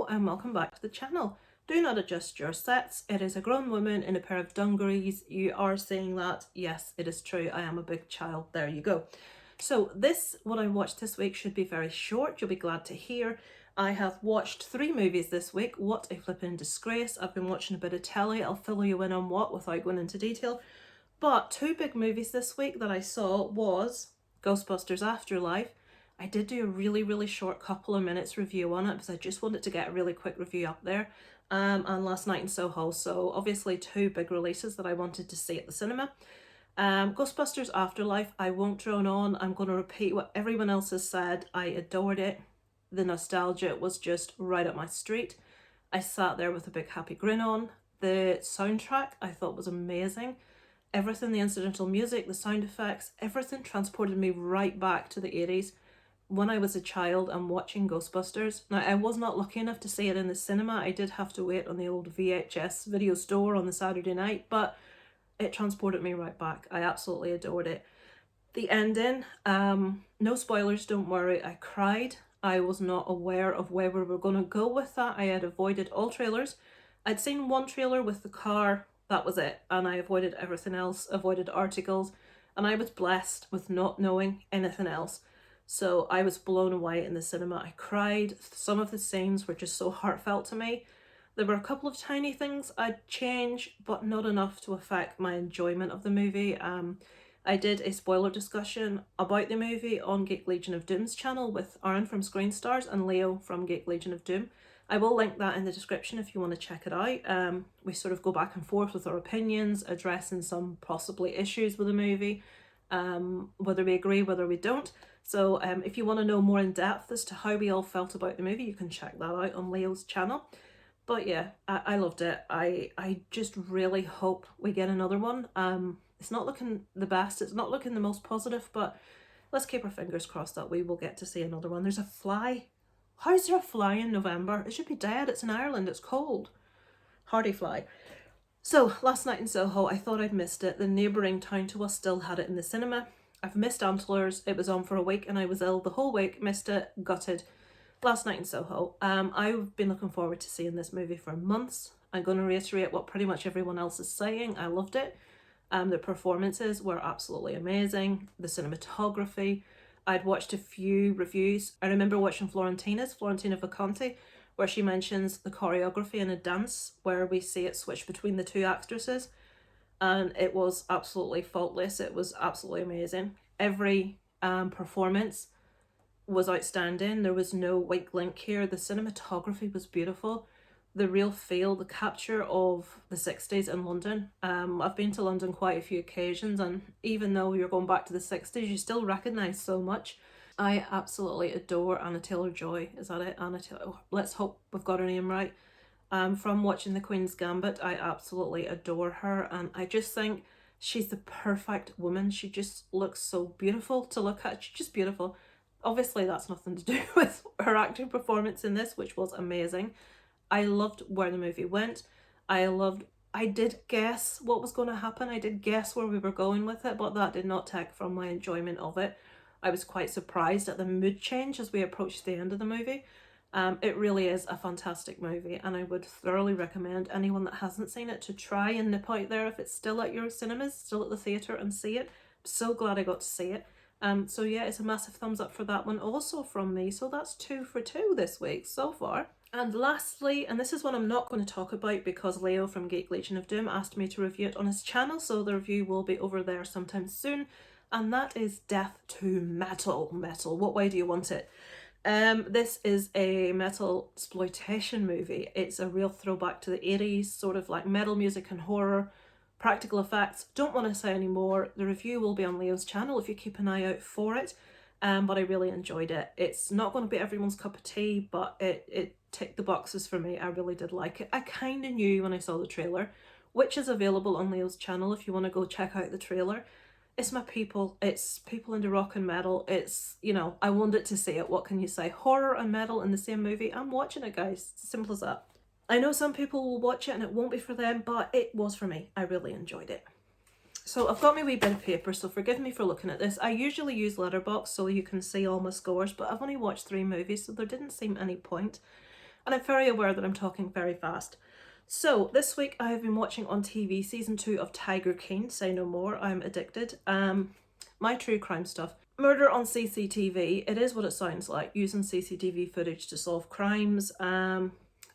Hello and welcome back to the channel. Do not adjust your sets. It is a grown woman in a pair of dungarees. You are saying that? Yes, it is true. I am a big child. There you go. So what I watched this week should be very short. You'll be glad to hear. I have watched 3 movies this week. What a flipping disgrace. I've been watching a bit of telly. I'll fill you in on what without going into detail. But 2 big movies this week that I saw was Ghostbusters Afterlife. I did do a really short couple of minutes review on it because I just wanted to get a really quick review up there. And Last Night in Soho. So obviously 2 big releases that I wanted to see at the cinema. Ghostbusters Afterlife, I won't drone on. I'm going to repeat what everyone else has said. I adored it. The nostalgia was just right up my street. I sat there with a big happy grin on. The soundtrack I thought was amazing. Everything, the incidental music, the sound effects, everything transported me right back to the 80s. When I was a child and watching Ghostbusters. Now, I was not lucky enough to see it in the cinema. I did have to wait on the old VHS video store on the Saturday night, but it transported me right back. I absolutely adored it. The ending, no spoilers, don't worry. I cried. I was not aware of where we were going to go with that. I had avoided all trailers. I'd seen one trailer with the car. That was it. And I avoided everything else, avoided articles. And I was blessed with not knowing anything else. So I was blown away in the cinema. I cried. Some of the scenes were just so heartfelt to me. There were a couple of tiny things I'd change, but not enough to affect my enjoyment of the movie. I did a spoiler discussion about the movie on Geek Legion of Doom's channel with Aaron from Screen Stars and Leo from Geek Legion of Doom. I will link that in the description if you want to check it out. We sort of go back and forth with our opinions, addressing some possibly issues with the movie, whether we agree, whether we don't. So if you want to know more in depth as to how we all felt about the movie, you can check that out on Leo's channel. But yeah, I loved it. I just really hope we get another one. It's not looking the best. It's not looking the most positive, but let's keep our fingers crossed that we will get to see another one. There's a fly. How is there a fly in November? It should be dead. It's in Ireland. It's cold. Hardy fly. So, Last Night in Soho, I thought I'd missed it. The neighbouring town to us still had it in the cinema. I've missed Antlers. It was on for a week and I was ill the whole week. Missed it. Gutted. Last Night in Soho. I've been looking forward to seeing this movie for months. I'm going to reiterate what pretty much everyone else is saying. I loved it. The performances were absolutely amazing. The cinematography. I'd watched a few reviews. I remember watching Florentina Vacanti, where she mentions the choreography in a dance where we see it switch between the 2 actresses. And it was absolutely faultless. It was absolutely amazing. Every performance was outstanding. There was no weak link here. The cinematography was beautiful. The real feel, the capture of the 60s in London. I've been to London quite a few occasions, and even though you're going back to the 60s, you still recognise so much. I absolutely adore Anna Taylor-Joy. Is that it? Anna Taylor. Oh, let's hope we've got her name right. From watching The Queen's Gambit, I absolutely adore her, and I just think she's the perfect woman. She just looks so beautiful to look at. She's just beautiful. Obviously, that's nothing to do with her acting performance in this, which was amazing. I loved where the movie went. I did guess what was going to happen. I did guess where we were going with it, but that did not take from my enjoyment of it. I was quite surprised at the mood change as we approached the end of the movie. It really is a fantastic movie, and I would thoroughly recommend anyone that hasn't seen it to try and nip out there if it's still at your cinemas, still at the theatre, and see it. I'm so glad I got to see it. So yeah, it's a massive thumbs up for that one also from me. So that's 2 for 2 this week so far. And lastly, and this is one I'm not going to talk about because Leo from Geek Legion of Doom asked me to review it on his channel, so the review will be over there sometime soon. And that is Death to Metal. Metal, what way do you want it? This is a metal exploitation movie. It's a real throwback to the 80s, sort of like metal music and horror, practical effects. Don't want to say any more. The review will be on Leo's channel if you keep an eye out for it. But I really enjoyed it. It's not going to be everyone's cup of tea, but it ticked the boxes for me. I really did like it. I kind of knew when I saw the trailer, which is available on Leo's channel if you want to go check out the trailer. It's my people. It's people into rock and metal. It's, you know, I wanted to see it. What can you say? Horror and metal in the same movie. I'm watching it, guys. It's as simple as that. I know some people will watch it and it won't be for them, but it was for me. I really enjoyed it. So I've got my wee bit of paper, so forgive me for looking at this. I usually use Letterboxd so you can see all my scores, but I've only watched 3 movies, so there didn't seem any point. and I'm very aware that I'm talking very fast. So this week I have been watching on TV season 2 of Tiger King, Say No More, I'm Addicted. My true crime stuff. Murder on CCTV, it is what it sounds like, using CCTV footage to solve crimes. I'm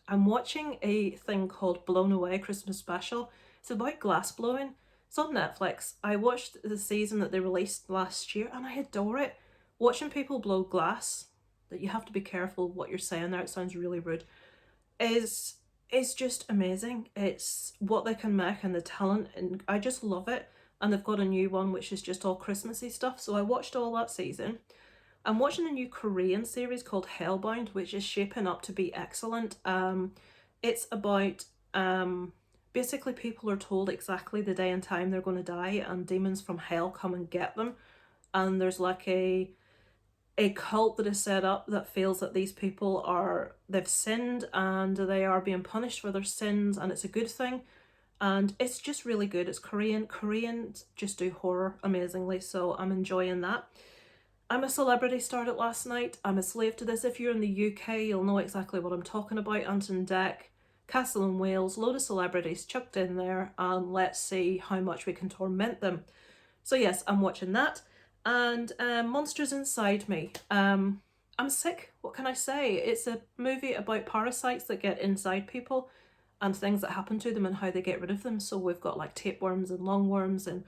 watching a thing called Blown Away Christmas Special. It's about glass blowing. It's on Netflix. I watched the season that they released last year and I adore it. Watching people blow glass, that you have to be careful what you're saying there, it sounds really rude, is just amazing. It's what they can make and the talent, and I just love it. And they've got a new one which is just all Christmassy stuff, so I watched all that season. I'm watching a new Korean series called Hailbind, which is shaping up to be excellent. It's about basically people are told exactly the day and time they're going to die, and demons from hell come and get them. And there's like a cult that is set up that feels that these people they've sinned and they are being punished for their sins, and it's a good thing. And it's just really good. It's Korean. Koreans just do horror amazingly, so I'm enjoying that. I'm a Celebrity started last night. I'm a slave to this. If you're in the UK, you'll know exactly what I'm talking about. Anton Deck, Castle in Wales, load of celebrities chucked in there, and let's see how much we can torment them. So yes, I'm watching that. And Monsters Inside Me. I'm sick, what can I say? It's a movie about parasites that get inside people and things that happen to them and how they get rid of them. So we've got like tapeworms and lungworms and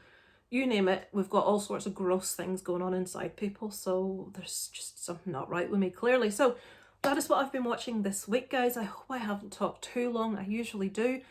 you name it, we've got all sorts of gross things going on inside people, so there's just something not right with me, clearly. So that is what I've been watching this week, guys. I hope I haven't talked too long. I usually do.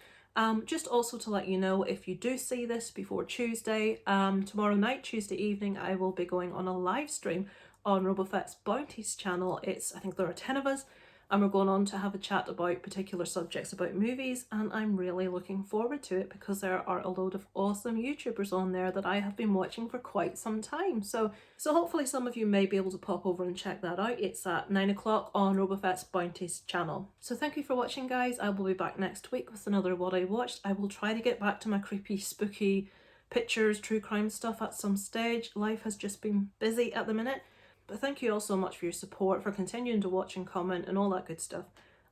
Just also to let you know, if you do see this before Tuesday, tomorrow night, Tuesday evening, I will be going on a live stream on Robofett's Bounties channel. I think there are 10 of us, and we're going on to have a chat about particular subjects about movies, and I'm really looking forward to it because there are a load of awesome YouTubers on there that I have been watching for quite some time. So hopefully some of you may be able to pop over and check that out. It's at 9 o'clock on Robofett's Bounties channel. So thank you for watching, guys. I will be back next week with another What I Watched. I will try to get back to my creepy, spooky pictures, true crime stuff at some stage. Life has just been busy at the minute. But thank you all so much for your support, for continuing to watch and comment and all that good stuff.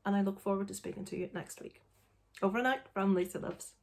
And I look forward to speaking to you next week. Over and out from Lisa Loves.